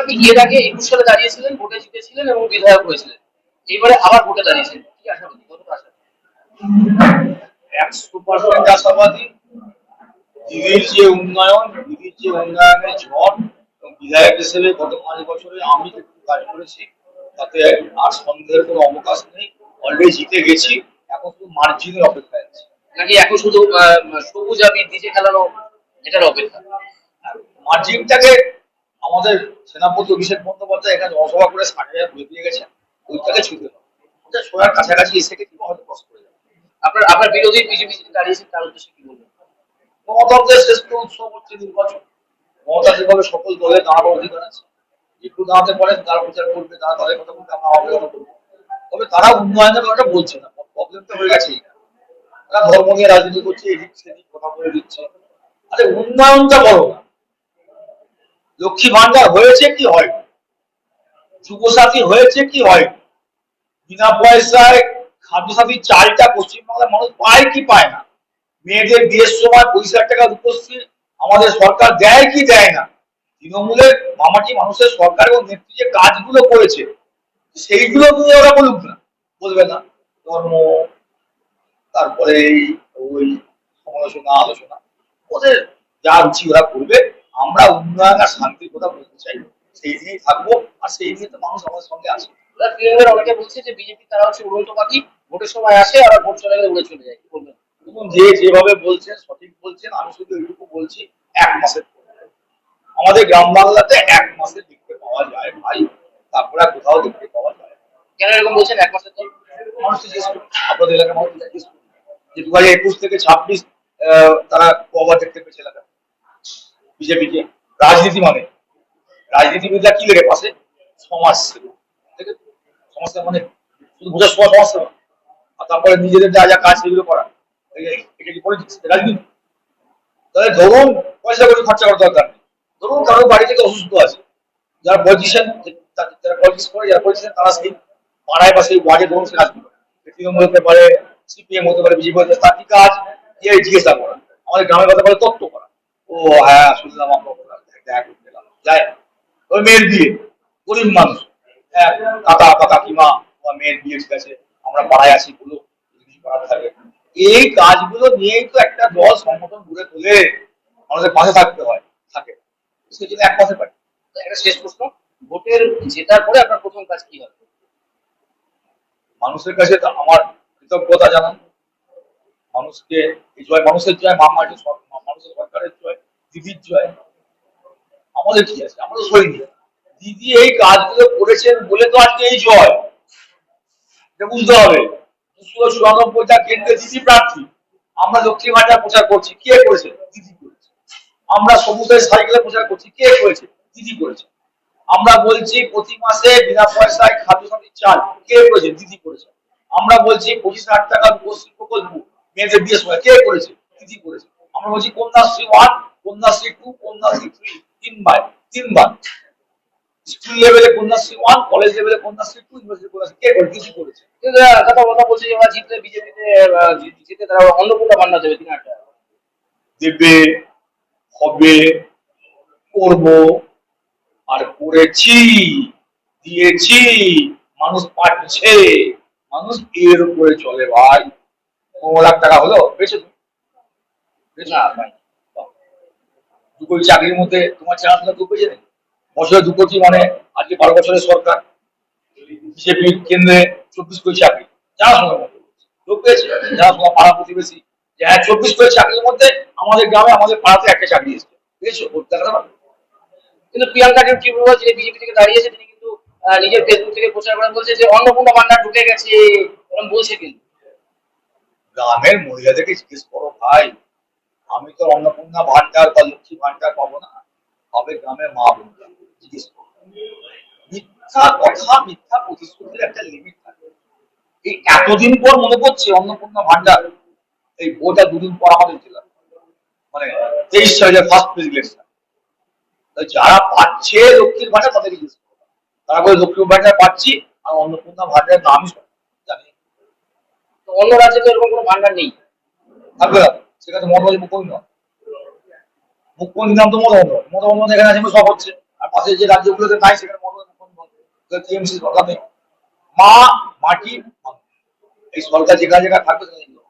আপনি এর আগে 21 সালে দাঁড়িয়েছিলেন, ভোটে জিতেছিলেন এবং বিধায়ক হয়েছিলেন। এইবারে আবার ভোটে দাঁড়িয়েছেন। কি আশাবাদী? কতটা আশাবাদী? 100% আশাবাদী। দিদির যে উন্নয়ন, দিদির যে উন্নয়নের ঝড় এবং বিধায়ক হিসেবে গত 5 বছরে আমি যেটুকু কাজ করেছি তাতে আর সন্দেহের কোনো অবকাশ নেই। অলরেডি জিতে গেছি, এখন শুধু মার্জিনের অপেক্ষায় আছে। নাকি এখন শুধু সবুজ আবির ডিজে খেলানো এটার অপেক্ষা? মার্জিনটাকে আমাদের সেনাপতি অভিষেক বন্দ্যোপাধ্যায় এখানে জনসভা করে 60,000 ভোট দিয়ে গেছেন, ওইটাকে ছুটে দাও। ওটা সোয়ার কাছাকাছি এসে গেছে, হয়তো কষ্ট করে যাবে। আপনার আপনার বিরোধী বিজেপি যিনি দাঁড়িয়েছেন তার উদ্দেশ্যে কি বলবেন? গণতন্ত্রের শ্রেষ্ঠ উৎসব হচ্ছে নির্বাচন। মমতা যেভাবে সকল দলের দাঁড়াবার অধিকার আছে, একটু দাঁড়াতে পারেন, তারা প্রচার করবে, তারা তাদের কথা বলবে, আমরা আমাদের কথা বলবো। তবে তারা উন্নয়নের কথাটা বলছে না, প্রবলেমটা হয়ে গেছে এইটা। তারা ধর্ম নিয়ে রাজনীতি করছে, এদিক সেদিক কথা বলে দিচ্ছে। আরে উন্নয়নটা বড় না। লক্ষ্মী ভান্ডার হয়েছে কি হয়, যুবসাথী হয়েছে কি হয়, বিনা পয়সায় খাদ্যসাথী চালটা পশ্চিমবাংলার মানুষ পায় কি পায় না, মেয়েদের বিয়ের সময় 25,000 টাকা রূপশ্রী আমাদের সরকার দেয় কি দেয় না, তৃণমূলের মামাটি মানুষের সরকার এবং নেত্রী যে কাজগুলো করেছে সেইগুলো নিয়ে ওরা বলুক না, বলবে না। ধর্ম, তারপরে ওই সমালোচনা আলোচনা, ওদের যা রুচি ওরা করবে। আমরা উন্নয়ন আর শান্তির কথা বলতে চাই, সেই নিয়েই থাকবো, আর সেই নিয়ে তো মানুষ আমাদের সঙ্গে আছে। তৃণমূলের অনেকে বলছে যে বিজেপি তারা হচ্ছে উড়ন্ত পাখি, ভোটের সময় আসে আবার ভোট চলে গেলে উড়ে চলে যায়। কি বলবেন? এবং যে যেভাবে বলছেন সঠিক বলছেন, আমি শুধু এইটুকু বলছি, 1 মাসের আমাদের গ্রাম বাংলাতে 1 মাসে দেখতে পাওয়া যায় ভাই, তারপরে আর কোথাও দেখতে পাওয়া যায় না। কেন এরকম বলছেন? 1 মাসের তো মানুষ জিজ্ঞেস করুন, আপনাদের এলাকার মানুষ জিজ্ঞেস করুন যে 2021 থেকে 26 তারা কবার দেখতে পেয়েছে এলাকা বিজেপিকে। রাজনীতি মানে, রাজনীতিবিদরা কি লেগে পাশে, সমাজ সেবা। ঠিক আছে, সমাজ সেবা মানে শুধু বোঝার সময় সমাজ সেবা, আর তারপরে নিজেদের যা যা কাজ সেগুলো করা, এটা কি পলিটিক্স, রাজনীতি? তাহলে ধরুন পয়সা করে খরচা করার দরকার নেই। ধরুন কারো বাড়ি থেকে অসুস্থ আছে, যারা পলিটিশিয়ান, যারা পলিটিক্স করে, যারা পলিটিশিয়ান, তারা সেই পাড়ায় বা সেই ওয়ার্ডে ধরুন সে কাজগুলো, তৃণমূল হতে পারে, সিপিএম হতে পারে, বিজেপি হতে পারে, তার কি কাজ, জিজ্ঞাসা করা। আমাদের গ্রামের কথা বলে তত্ত্ব করা। ও হ্যাঁ শুনলাম আপনার দেখা করতে গেলাম, যায়। ওই মেয়ের বিয়ে, গরিব মানুষ, হ্যাঁ কাকা বা কাকিমা বা মেয়ের বিয়ে, ঠিক আছে আমরা পাড়ায় আছি, বলো যদি করার থাকে। এই কাজগুলো নিয়েই তো একটা দল সংগঠন গড়ে তোলে, আমাদের পাশে থাকতে হয়, থাকে। সেই জন্য 1 মাসে পাই। একটা শেষ প্রশ্ন, ভোটের জেতার পরে আপনার প্রথম কাজ কি হবে? মানুষের কাছে আমার কৃতজ্ঞতা জানান, মানুষকে এই জয়, মানুষের জয়, মানুষের সরকারের জয়, দিদির জয়। আমাদের কি আছে, আমরা তো সৈনিক। দিদি এই কাজগুলো করেছেন বলে তো আজকে এই জয়, এটা বুঝতে হবে। 294টা কেন্দ্রে দিদি প্রার্থী, আমরা লক্ষ্মী ভান্ডার প্রচার করছি, কে করেছে, দিদি করেছে। আমরা সবুজের সাইকেলে প্রচার করছি, কে করেছে, দিদি করেছে। আমরা বলছি প্রতি মাসে বিনা পয়সায় খাদ্যসাথীর চাল, কে করেছে, দিদি করেছে। আমরা বলছি 25,000 টাকা রূপশ্রী প্রকল্প মেয়েদের বিয়ের সময়, কে করেছে, দিদি করেছে। আমরা বলছি কন্যাশ্রী 1, কন্যাশ্রী 2, কন্যাশ্রী 3, তিনবার স্কুল লেভেলে কন্যাশ্রী 1, কলেজ লেভেলে কন্যাশ্রী 2, ইউনিভার্সিটি কন্যাশ্রী, কে করেছে, দিদি করেছে। কিন্তু কথা বলছে যে ওরা জিতলে বিজেপিতে জিতে তারা অন্নপূর্ণা ভান্ডার দেবে 3,000 টাকা। দেবে, হবে, করব, আর করেছি, দিয়েছি, মানুষ পাচ্ছে, মানুষ এর উপরে চলে ভাই। 15 লাখ টাকা হলো, পেয়েছো তুমি? না ভাই, 2 কোটি চাকরির মধ্যে তোমার চেনাশোনা 2 কোটি নেই, বছরে 2 কোটি, মানে আজকে 12 বছরের সরকার, বিজেপি কেন্দ্রে 24 কোটি চাকরি, জানাশোনার মধ্যে লোক পেয়েছে, জানাশোনা পাড়া প্রতিবেশী, যে হ্যাঁ 24 কোটি চাকরির মধ্যে আমাদের গ্রামে আমাদের পাড়াতে একটা চাকরি এসেছে, পেয়েছো, দেখাতে পারবে। কিন্তু প্রিয়াঙ্কা টিউটোরিয়াল যিনি বিজেপি থেকে দাঁড়িয়েছে তিনি কিন্তু নিজের ফেসবুক থেকে প্রচার করে বলছে যে অন্নপূর্ণা ভান্ডার ঢুকে গেছে, এরকম বলছে কিন্তু। গ্রামের মহিলাদেরকে জিজ্ঞেস করো ভাই, আমি তো অন্নপূর্ণা ভান্ডার বা লক্ষ্মী ভান্ডার পাবো না, পাবে গ্রামের মা বোনরা, জিজ্ঞেস করো। মিথ্যা কথা, মিথ্যা প্রতিশ্রুতির একটা লিমিট থাকে। এই এতদিন পর মনে পড়ছে অন্নপূর্ণা ভান্ডার, এই বইটা 2 দিন পর আমাদের জেলা, মানে 23 সালের ফার্স্ট প্রেসিডেন্ট। যারা পাচ্ছে লক্ষ্মীর ভান্ডার তাদেরকে জিজ্ঞেস করো, তারা বলে লক্ষ্মীর ভান্ডার পাচ্ছি, আর অন্নপূর্ণা ভান্ডারের নামই জানি। তো অন্য রাজ্যে তো এরকম কোনো ভান্ডার নেই, থাকবে না, সেখানে মমতা মুখ্যমন্ত্রী নয়, মুখ্যমন্ত্রীর নাম তো মমতা বন্দ্যোপাধ্যায়, মমতা বন্দ্যোপাধ্যায় এখানে আছে সব হচ্ছে। আর পাশে যে রাজ্যগুলোতে নাই সেখানে মমতা মুখ্যমন্ত্রী টিএমসি সরকার নেই। মা মাটি মানুষ। এই সরকার যেখানে যেখানে থাকবে সেখানে